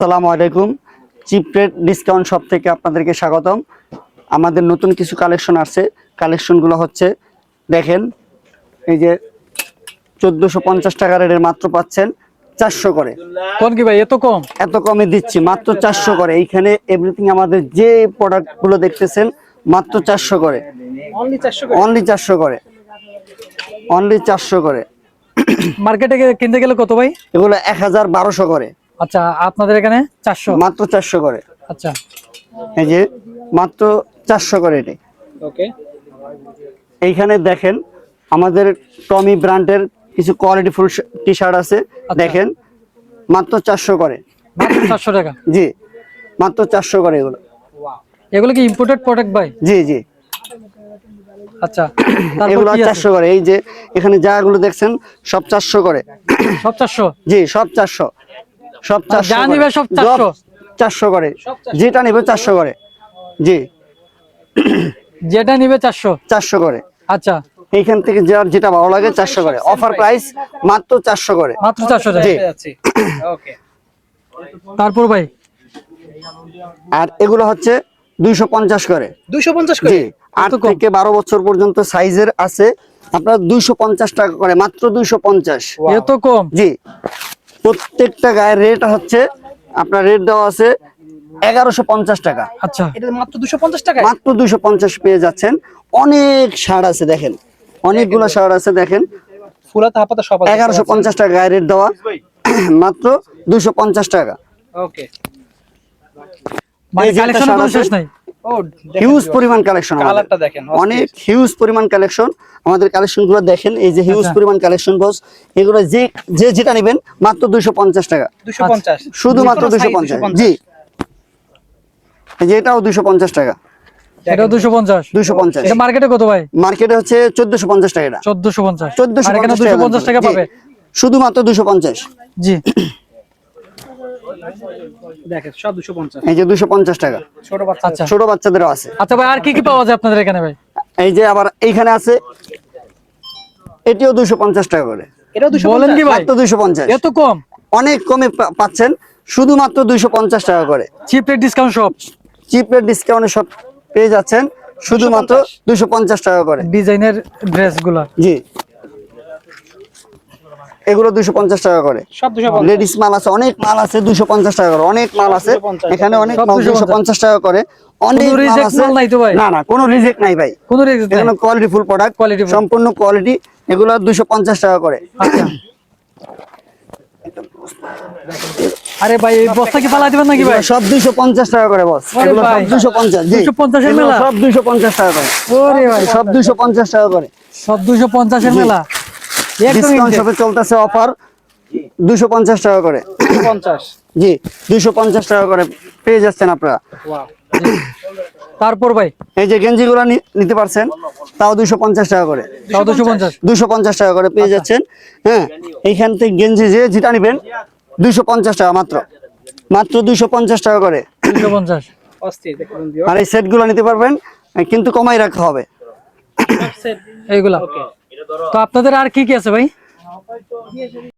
আসসালামু আলাইকুম। Chip rate discount shop থেকে আপনাদেরকে স্বাগতম। আমাদের নতুন কিছু কালেকশন আসছে। কালেকশনগুলো হচ্ছে দেখেন, এই যে 1450 টাকা রেটের মাত্র পাচ্ছেন 400 করে। কোন কি ভাই এত কম? এত কমে দিচ্ছি মাত্র 400 করে। এইখানে এভরিথিং আমাদের যে প্রোডাক্টগুলো দেখতেছেন মাত্র 400 করে, অনলি 400 করে। অনলি 400 করে, অনলি 400 করে। মার্কেটে কিনতে গেলে কত ভাই? এগুলো 1200 করে। আচ্ছা, আপনাদের এখানে 400? মাত্র 400 করে। আচ্ছা, এই যে মাত্র 400 করে এটি। ওকে। এইখানে দেখেন আমাদের টমি ব্র্যান্ডের কিছু কোয়ালিটি ফুল টি শার্ট আছে। দেখেন মাত্র 400 করে। মাত্র 400 টাকা? জি, মাত্র 400 করে। এগুলো কি ইম্পোর্টেড প্রোডাক্ট ভাই? জি জি। আচ্ছা, তারপর এগুলো কি আছে? 400 করে। এই যে এখানে যাগুলো দেখছেন সব 400 করে। সব 400? জি, সব 400, সব 400 যা নিবে সব 400? 400 করে, যেটা নিবে 400 করে। জি, যেটা নিবে 400? 400 করে। আচ্ছা, এইখান থেকে যার যেটা ভালো লাগে 400 করে। অফার প্রাইস মাত্র 400 করে। মাত্র 400 টাকা? জি। ওকে। তারপর ভাই? আর এগুলো হচ্ছে 250 করে। 250 করে? জি, 8 থেকে 12 বছর পর্যন্ত সাইজের আছে। আপনার 250 টাকা করে, মাত্র 250। এত কম? জি, প্রত্যেকটা গায়ের রেট হচ্ছে আপনার রেট দেওয়া আছে 1150 টাকা। আচ্ছা, এটা মাত্র 250 টাকা? মাত্র 250 পেয়ে যাচ্ছেন। অনেক শার্ট আছে দেখেন, অনেকগুলো শার্ট আছে দেখেন। ফুলাতে হাপাতে সব আছে। 1150 টাকা গায়ের রেট দেওয়া, মাত্র 250 টাকা। ওকে। মানে এই যে একটা কালেকশন শার্ট কোনো আছে, শেষ নাই? ও হিউজ পরিমাণ কালেকশন। কালারটা দেখেন, অনেক হিউজ পরিমাণ কালেকশন। আমাদের কালেকশন গুলো দেখেন, এই যে হিউজ পরিমাণ কালেকশন বস। এগুলো যে যেটা নেবেন মাত্র 250 টাকা, 250 শুধুমাত্র 250। জি, এই যে এটাও 250 টাকা। এটাও 250? 250। এটা মার্কেটে কত ভাই? মার্কেটে হচ্ছে 1450 টাকা। এটা 1450? 1450 আর এখানে 250 টাকা জি, পাবে? শুধুমাত্র 250। জি। দেখেন সব 250। এই যে 250 টাকা। ছোট বাচ্চা। আচ্ছা ছোট বাচ্চাদেরও আছে। আচ্ছা ভাই, আর কি কি পাওয়া যায় আপনাদের এখানে ভাই? এই যে আবার এইখানে আছে, এটিও 250 টাকা করে। এটাও 250? বলেন কি ভাই, মাত্র 250। এত কম? অনেক কমে পাচ্ছেন, শুধুমাত্র 250 টাকা করে। চিপ রেট ডিসকাউন্ট সব? চিপ রেট ডিসকাউন্টে সব পেয়ে যাচ্ছেন শুধুমাত্র 250 টাকা করে। ডিজাইনের ড্রেসগুলো? জি, এগুলো 250 টাকা করে। সব 250? লেডিস মাল আছে, অনেক মাল আছে 250 টাকা করে। অনেক মাল আছে এখানে, অনেক সব মাল 250 250 টাকা করে। অনেক কোনো মাল রিজেক্ট আছে। মাল নাই তো ভাই? না না, কোনো রিজেক্ট নাই ভাই। কোনো রিজেক্ট নাই? এগুলো quality full product, Quality full। সম্পূর্ণ কোয়ালিটি। এগুলো 250 টাকা করে। আচ্ছা। আরে ভাই, এই বস্তা কি পালাই দিবেন নাকি ভাই? এগুলো সব 250 টাকা করে বস। আরে এগুলো সব ভাই, 250। জি, 250 এর এগুলো মেলা? সব 250 টাকা করে। ওরে ভাই, সব 250 টাকা করে। সব 250 এর জি। মেলা? একদম ডিসকাউন্ট ইনটেক। শপে চলতেছে অফার 250 টাকা করে। 250? জি, 250 টাকা করে পেয়ে যাচ্ছেন আপনারা। ওয়াও। তারপর ভাই? এই যে গেঞ্জিগুলো নিতে পারছেন, তাও 250 টাকা করে। তাও 250? 250 টাকা করে পেয়ে যাচ্ছেন। হ্যাঁ, এইখান থেকে গেঞ্জি যেটা নেবেন 250 টাকা মাত্র, মাত্র 250 টাকা করে। 250? অস্থির দেখুন দিও। আর এই সেটগুলো নিতে পারবেন, কিন্তু কমাই রাখা হবে। সব সেট। এইগুলা? ওকে। তো আপনাদের আর কি কি আছে ভাই?